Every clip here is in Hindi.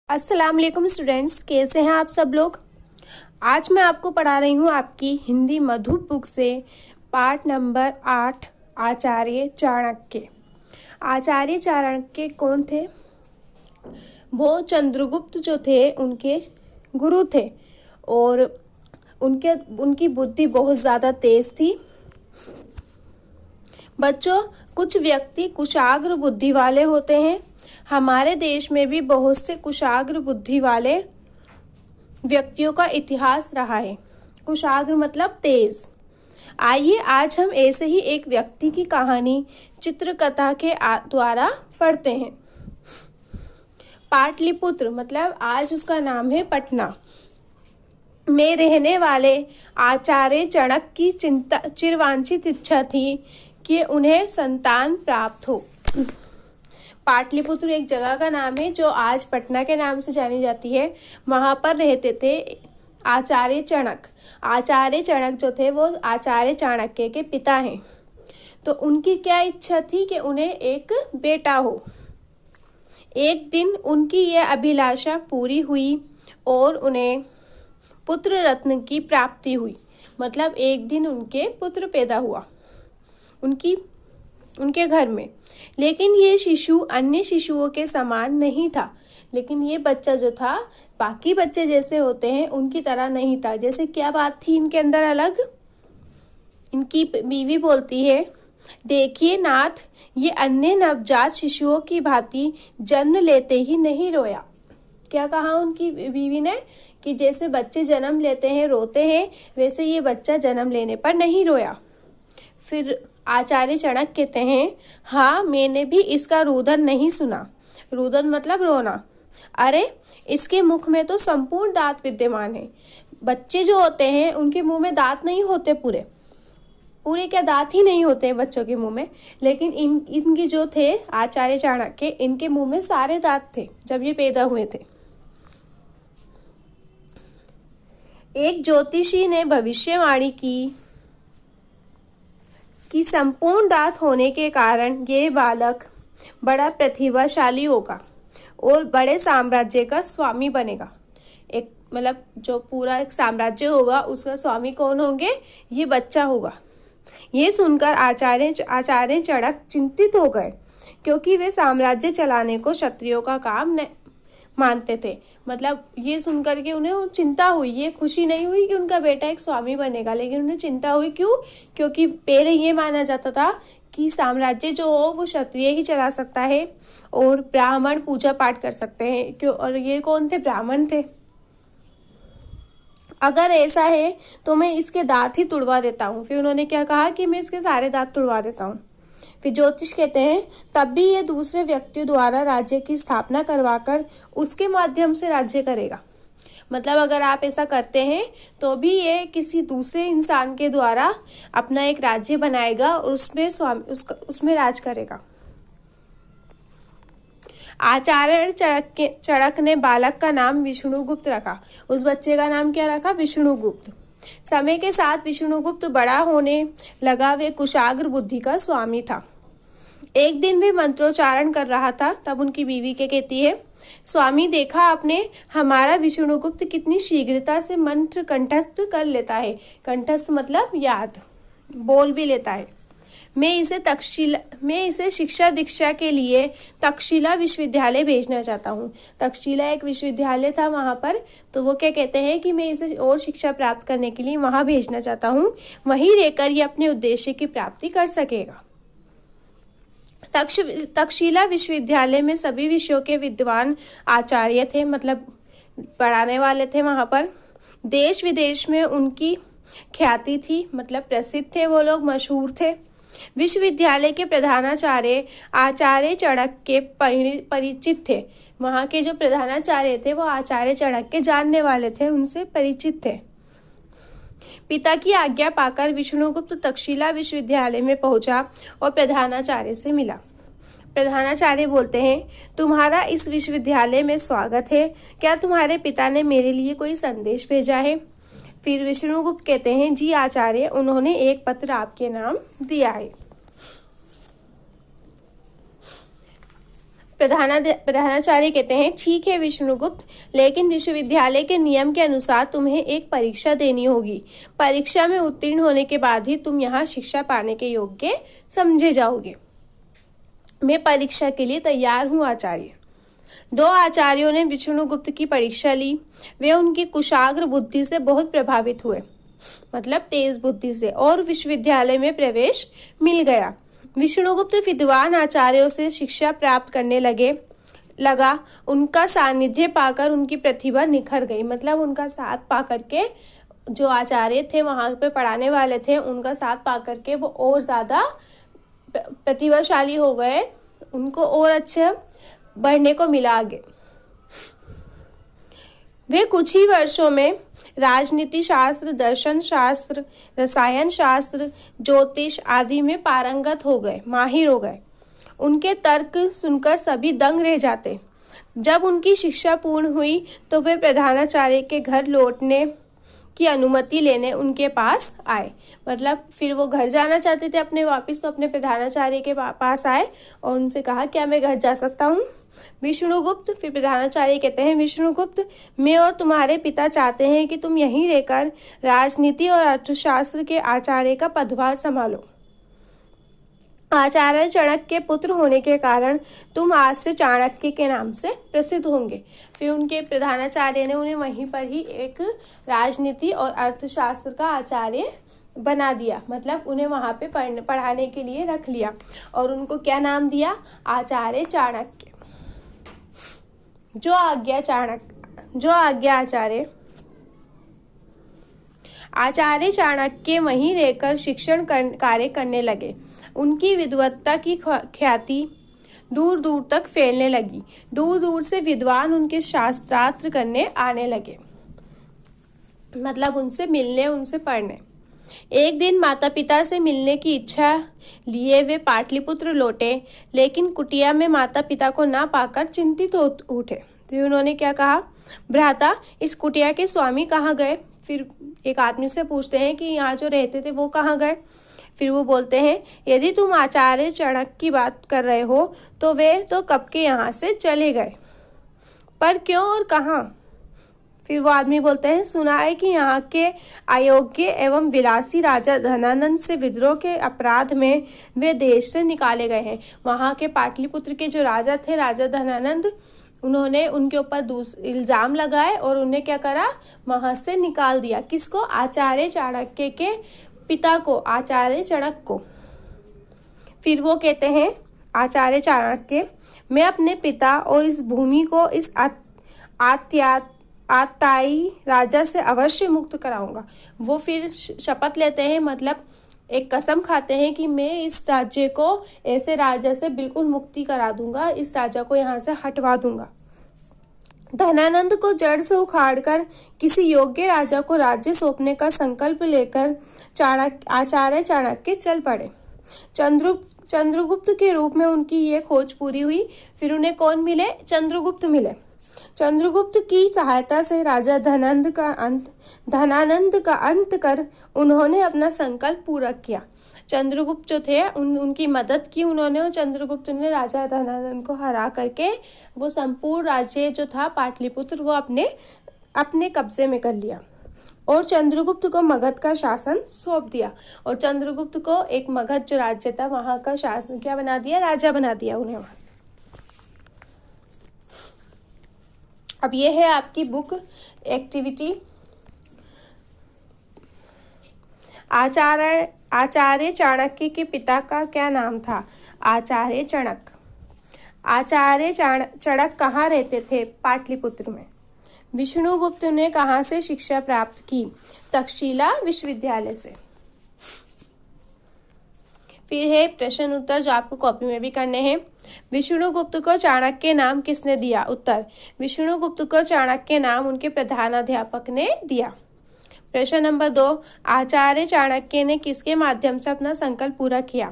अस्सलाम वालेकुम स्टूडेंट्स, कैसे हैं आप सब लोग। आज मैं आपको पढ़ा रही हूँ आपकी हिंदी मधु बुक से पाठ नंबर 8 आचार्य चाणक्य। आचार्य चाणक्य कौन थे? वो चंद्रगुप्त जो थे उनके गुरु थे और उनकी बुद्धि बहुत ज़्यादा तेज थी। बच्चों, कुछ व्यक्ति कुशाग्र बुद्धि वाले होते हैं। हमारे देश में भी बहुत से कुशाग्र बुद्धि वाले व्यक्तियों का इतिहास रहा है। कुशाग्र मतलब तेज। आइए आज हम ऐसे ही एक व्यक्ति की कहानी चित्रकथा के द्वारा पढ़ते हैं। पाटलिपुत्र मतलब आज उसका नाम है पटना में रहने वाले आचार्य चाणक्य की चिरवांछित इच्छा थी कि उन्हें संतान प्राप्त हो। पाटलिपुत्र एक जगह का नाम है जो आज पटना के नाम से जानी जाती है। वहां पर रहते थे आचार्य चाणक्य। आचार्य चाणक्य जो थे वो आचार्य चाणक्य के पिता हैं। तो उनकी क्या इच्छा थी कि उन्हें एक बेटा हो। एक दिन उनकी यह अभिलाषा पूरी हुई और उन्हें पुत्र रत्न की प्राप्ति हुई। मतलब एक दिन उनके पुत्र पैदा हुआ उनके घर में। लेकिन ये शिशु अन्य शिशुओं के समान नहीं था। लेकिन ये बच्चा जो था बाकी बच्चे जैसे होते हैं उनकी तरह नहीं था। जैसे क्या बात थी इनके अंदर अलग? इनकी बीवी बोलती है, देखिए नाथ, ये अन्य नवजात शिशुओं की भांति जन्म लेते ही नहीं रोया। क्या कहा उनकी बीवी ने? कि जैसे बच्चे जन्म लेते हैं रोते हैं, वैसे ये बच्चा जन्म लेने पर नहीं रोया। फिर आचार्य चाणक्य कहते हैं, हाँ मैंने भी इसका रुदन नहीं सुना। रुदन मतलब रोना। अरे इसके मुख में तो संपूर्ण दांत विद्यमान है। बच्चे जो होते हैं उनके मुंह में दांत नहीं होते, पूरे क्या दांत ही नहीं होते हैं बच्चों के मुंह में। लेकिन इनके जो थे आचार्य चाणक्य, इनके मुंह में सारे दांत थे जब ये पैदा हुए थे। एक ज्योतिषी ने भविष्यवाणी की कि संपूर्ण दांत होने के कारण ये बालक बड़ा प्रतिभाशाली होगा और बड़े साम्राज्य का स्वामी बनेगा। एक मतलब जो पूरा एक साम्राज्य होगा उसका स्वामी कौन होंगे? ये बच्चा होगा। ये सुनकर आचार्य चाणक्य चिंतित हो गए, क्योंकि वे साम्राज्य चलाने को क्षत्रियों का काम मानते थे। मतलब ये सुनकर के उन्हें चिंता हुई। ये खुशी नहीं हुई कि उनका बेटा एक स्वामी बनेगा, लेकिन उन्हें चिंता हुई। क्यों? क्योंकि पहले ये माना जाता था कि साम्राज्य जो हो वो क्षत्रिय ही चला सकता है और ब्राह्मण पूजा पाठ कर सकते हैं। क्यों? और ये कौन थे? ब्राह्मण थे। अगर ऐसा है तो मैं इसके दांत ही तुड़वा देता हूँ। फिर उन्होंने क्या कहा कि मैं इसके सारे दांत तुड़वा देता हूँ। फिर ज्योतिष कहते हैं, तब भी ये दूसरे व्यक्ति द्वारा राज्य की स्थापना करवाकर उसके माध्यम से राज्य करेगा। मतलब अगर आप ऐसा करते हैं तो भी ये किसी दूसरे इंसान के द्वारा अपना एक राज्य बनाएगा और उसमें राज करेगा। आचार्य चाणक्य ने बालक का नाम विष्णुगुप्त रखा। उस बच्चे का नाम क्या रखा? विष्णुगुप्त। समय के साथ विष्णुगुप्त बड़ा होने लगा। वे कुशाग्र बुद्धि का स्वामी था। एक दिन वे मंत्रोच्चारण कर रहा था, तब उनकी बीवी के कहती है, स्वामी देखा आपने, हमारा विष्णुगुप्त कितनी शीघ्रता से मंत्र कंठस्थ कर लेता है। कंठस्थ मतलब याद, बोल भी लेता है। मैं इसे शिक्षा दीक्षा के लिए तक्षशिला विश्वविद्यालय भेजना चाहता हूँ। तक्षशिला एक विश्वविद्यालय था वहां पर। तो वो क्या कहते हैं कि मैं इसे और शिक्षा प्राप्त करने के लिए वहां भेजना चाहता हूँ। वहीं रहकर ये अपने उद्देश्य की प्राप्ति कर सकेगा। तक्षशिला विश्वविद्यालय में सभी विषयों के विद्वान आचार्य थे, मतलब पढ़ाने वाले थे वहां पर। देश विदेश में उनकी ख्याति थी, मतलब प्रसिद्ध थे वो लोग, मशहूर थे। विश्वविद्यालय के प्रधानाचार्य आचार्य चाणक्य के परिचित थे। वहां के जो प्रधानाचार्य थे वो आचार्य चाणक्य के जानने वाले थे, उनसे परिचित थे। पिता की आज्ञा पाकर विष्णुगुप्त तक्षशिला विश्वविद्यालय में पहुंचा और प्रधानाचार्य से मिला। प्रधानाचार्य बोलते हैं, तुम्हारा इस विश्वविद्यालय में स्वागत है। क्या तुम्हारे पिता ने मेरे लिए कोई संदेश भेजा है? फिर विष्णुगुप्त कहते हैं, जी आचार्य, उन्होंने एक पत्र आपके नाम दिया है। प्रधानाचार्य कहते हैं, ठीक है विष्णुगुप्त, लेकिन विश्वविद्यालय के नियम के अनुसार तुम्हें एक परीक्षा देनी होगी। परीक्षा में उत्तीर्ण होने के बाद ही तुम यहाँ शिक्षा पाने के योग्य समझे जाओगे। मैं परीक्षा के लिए तैयार हूँ आचार्य। 2 आचार्यों ने विष्णुगुप्त की परीक्षा ली। वे उनकी कुशाग्र बुद्धि से बहुत प्रभावित हुए, मतलब तेज बुद्धि से, और विश्वविद्यालय में प्रवेश मिल गया। विष्णुगुप्त विद्वान आचार्यों से शिक्षा प्राप्त करने लगा। उनका सानिध्य पाकर उनकी प्रतिभा निखर गई, मतलब उनका साथ पाकर के जो आचार्य थे वहां पे पढ़ाने वाले थे, उनका साथ पाकर के वो और ज्यादा प्रतिभाशाली हो गए, उनको और अच्छे बढ़ने को मिला आगे। वे कुछ ही वर्षों में राजनीति शास्त्र, दर्शन शास्त्र, रसायन शास्त्र, ज्योतिष आदि में पारंगत हो गए, माहिर हो गए। उनके तर्क सुनकर सभी दंग रह जाते। जब उनकी शिक्षा पूर्ण हुई तो वे प्रधानाचार्य के घर लौटने की अनुमति लेने उनके पास आए, मतलब फिर वो घर जाना चाहते थे अपने वापिस, तो अपने प्रधानाचार्य के पास आए और उनसे कहा, क्या मैं घर जा सकता हूँ? विष्णुगुप्त, फिर प्रधानाचार्य कहते हैं, विष्णुगुप्त, मैं और तुम्हारे पिता चाहते हैं कि तुम यहीं रहकर राजनीति और अर्थशास्त्र के आचार्य का पदभार संभालो। आचार्य चाणक्य के पुत्र होने के कारण तुम आज से चाणक्य के नाम से प्रसिद्ध होंगे। फिर उनके प्रधानाचार्य ने उन्हें वहीं पर ही एक राजनीति और अर्थशास्त्र का आचार्य बना दिया, मतलब उन्हें वहां पे पढ़ाने के लिए रख लिया और उनको क्या नाम दिया? आचार्य चाणक्य। जो आज्ञा आचार्य चाणक्य वहीं रहकर शिक्षण कार्य करने लगे। उनकी विद्वत्ता की ख्याति दूर दूर तक फैलने लगी। दूर दूर से विद्वान उनके शास्त्रार्थ करने आने लगे, मतलब उनसे मिलने, उनसे पढ़ने। एक दिन माता पिता से मिलने की इच्छा लिए वे पाटलिपुत्र लौटे, लेकिन कुटिया में माता पिता को ना पाकर चिंतित हो उठे। फिर उन्होंने क्या कहा? भ्राता, इस कुटिया के स्वामी कहाँ गए? फिर एक आदमी से पूछते हैं कि यहाँ जो रहते थे वो कहाँ गए? फिर वो बोलते हैं, यदि तुम आचार्य चाणक्य की बात कर रहे हो तो वे तो कब के यहाँ से चले गए, पर क्यों और कहाँ? फिर वो आदमी बोलते हैं, सुना है कि यहाँ के अयोग्य एवं विलासी राजा धनानंद से विद्रोह के अपराध में वे देश से निकाले गए हैं। वहाँ के पाटलिपुत्र के जो राजा थे, राजा धनानंद, उन्होंने उनके ऊपर इल्जाम लगाए और उन्हें क्या करा? वहां से निकाल दिया। किसको? आचार्य चाणक्य के पिता को, आचार्य चाणक्य को। फिर वो कहते हैं, आचार्य चाणक्य, मैं अपने पिता और इस भूमि को इस आताई राजा से अवश्य मुक्त कराऊंगा। वो फिर शपथ लेते हैं, मतलब एक कसम खाते हैं कि मैं इस राज्य को ऐसे राजा से बिल्कुल मुक्ति करा दूंगा, इस राजा को यहाँ से हटवा दूंगा। धनानंद को जड़ से उखाड़कर किसी योग्य राजा को राज्य सौंपने का संकल्प लेकर आचार्य चाणक्य चल पड़े। चंद्रगुप्त के रूप में उनकी ये खोज पूरी हुई। फिर उन्हें कौन मिले? चंद्रगुप्त मिले। चंद्रगुप्त की सहायता से राजा धनानंद का अंत कर उन्होंने अपना संकल्प पूरा किया। चंद्रगुप्त जो थे उनकी मदद की उन्होंने, और चंद्रगुप्त ने राजा धनानंद को हरा करके वो संपूर्ण राज्य जो था पाटलिपुत्र वो अपने कब्जे में कर लिया और चंद्रगुप्त को मगध का शासन सौंप दिया। और चंद्रगुप्त को एक मगध जो राज्य था वहां का शासन क्या बना दिया? राजा बना दिया उन्हें वहां। अब ये है आपकी बुक एक्टिविटी। आचार्य चाणक्य के पिता का क्या नाम था? आचार्य चाणक्य। आचार्य चाणक्य कहाँ रहते थे? पाटलिपुत्र में। विष्णुगुप्त ने कहाँ से शिक्षा प्राप्त की? तक्षशिला विश्वविद्यालय से। फिर है प्रश्न उत्तर जो आपको कॉपी में भी करने हैं। विष्णुगुप्त को चाणक्य नाम किसने दिया? उत्तर, विष्णुगुप्त को चाणक्य नाम उनके प्रधानाध्यापक ने दिया। प्रश्न नंबर 2, आचार्य चाणक्य ने किसके माध्यम से अपना संकल्प पूरा किया?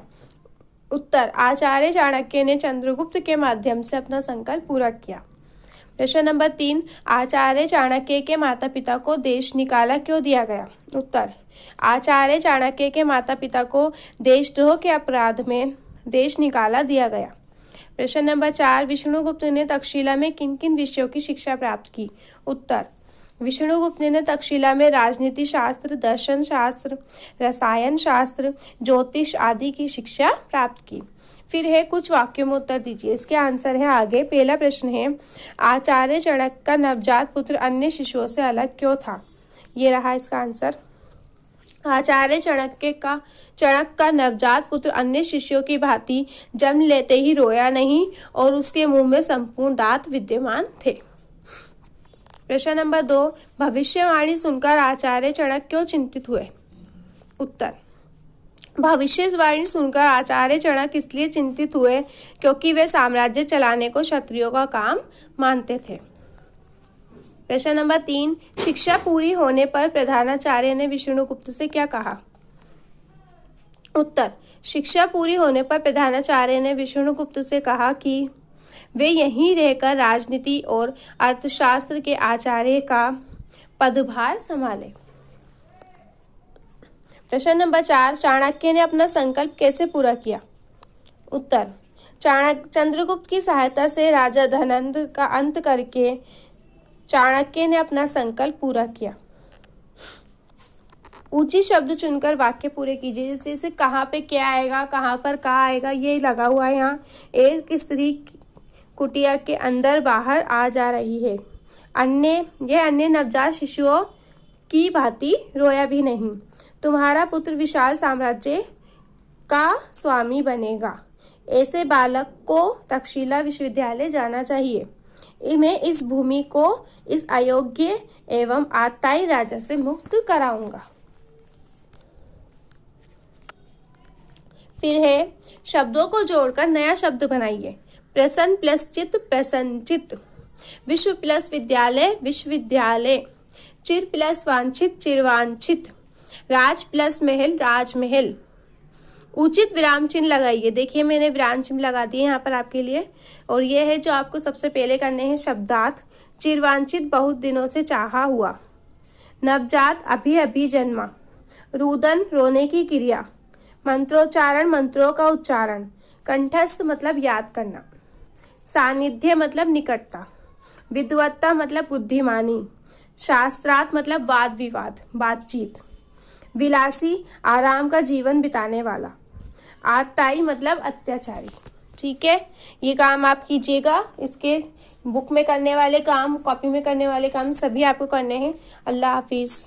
उत्तर, आचार्य चाणक्य ने चंद्रगुप्त के माध्यम से अपना संकल्प पूरा किया। प्रश्न नंबर 3, आचार्य चाणक्य के माता पिता को देश निकाला क्यों दिया गया? उत्तर, आचार्य चाणक्य के माता पिता को देशद्रोह के अपराध में देश निकाला दिया गया। प्रश्न नंबर 4, विष्णुगुप्त ने तक्षशिला में किन किन विषयों की शिक्षा प्राप्त की? उत्तर, विष्णुगुप्त ने तक्षशिला में राजनीति शास्त्र, दर्शन शास्त्र, रसायन शास्त्र, ज्योतिष आदि की शिक्षा प्राप्त की। फिर है कुछ वाक्यों में उत्तर दीजिए। इसके आंसर है आगे। पहला प्रश्न है, आचार्य चाणक्य का नवजात पुत्र अन्य शिशुओं से अलग क्यों था? ये रहा इसका आंसर। आचार्य चाणक्य का नवजात पुत्र अन्य शिष्यों की भांति जन्म लेते ही रोया नहीं और उसके मुंह में संपूर्ण दांत विद्यमान थे। प्रश्न नंबर 2, भविष्यवाणी सुनकर आचार्य चाणक्य क्यों चिंतित हुए? उत्तर, भविष्यवाणी सुनकर आचार्य चाणक्य इसलिए चिंतित हुए क्योंकि वे साम्राज्य चलाने को क्षत्रियों का काम मानते थे। प्रश्न नंबर 3, शिक्षा पूरी होने पर प्रधानाचार्य ने विष्णुगुप्त से क्या कहा? उत्तर, शिक्षा पूरी होने पर प्रधानाचार्य ने विष्णुगुप्त से कहा कि वे यहीं रहकर राजनीति और अर्थशास्त्र के आचार्य का पदभार संभाले। प्रश्न नंबर 4, चाणक्य ने अपना संकल्प कैसे पूरा किया? उत्तर, चंद्रगुप्त की सहायता से राजा धनंद का अंत करके चाणक्य ने अपना संकल्प पूरा किया। ऊंची शब्द चुनकर वाक्य पूरे कीजिए। जैसे कहाँ पे क्या आएगा, कहाँ पर क्या आएगा, ये लगा हुआ है यहाँ। एक स्त्री कुटिया के अंदर बाहर आ जा रही है। अन्य नवजात शिशुओं की भांति रोया भी नहीं। तुम्हारा पुत्र विशाल साम्राज्य का स्वामी बनेगा। ऐसे बालक को तक्षशिला विश्वविद्यालय जाना चाहिए। मैं इस भूमि को इस अयोग्य एवं आताई राजा से मुक्त कराऊंगा। फिर है, शब्दों को जोड़कर नया शब्द बनाइए। प्रसन्न प्लस चित प्रसन्नचित, विश्व प्लस विद्यालय विश्वविद्यालय, चिर प्लस वांछित चिरवांछित, राज प्लस महल राजमहल। उचित विराम चिन्ह लगाइए। देखिए मैंने विराम चिन्ह लगा दिए यहाँ पर आपके लिए। और ये है जो आपको सबसे पहले करने हैं शब्दार्थ। चिरवांछित बहुत दिनों से चाहा हुआ, नवजात अभी अभी जन्मा, रुदन रोने की क्रिया, मंत्रोच्चारण मंत्रों का उच्चारण, कंठस्थ मतलब याद करना, सानिध्य मतलब निकटता, विद्वत्ता मतलब बुद्धिमानी, शास्त्रार्थ मतलब वाद विवाद बातचीत, विलासी आराम का जीवन बिताने वाला, आताई मतलब अत्याचारी। ठीक है, ये काम आप कीजिएगा। इसके बुक में करने वाले काम, कॉपी में करने वाले काम सभी आपको करने हैं। अल्लाह हाफिज।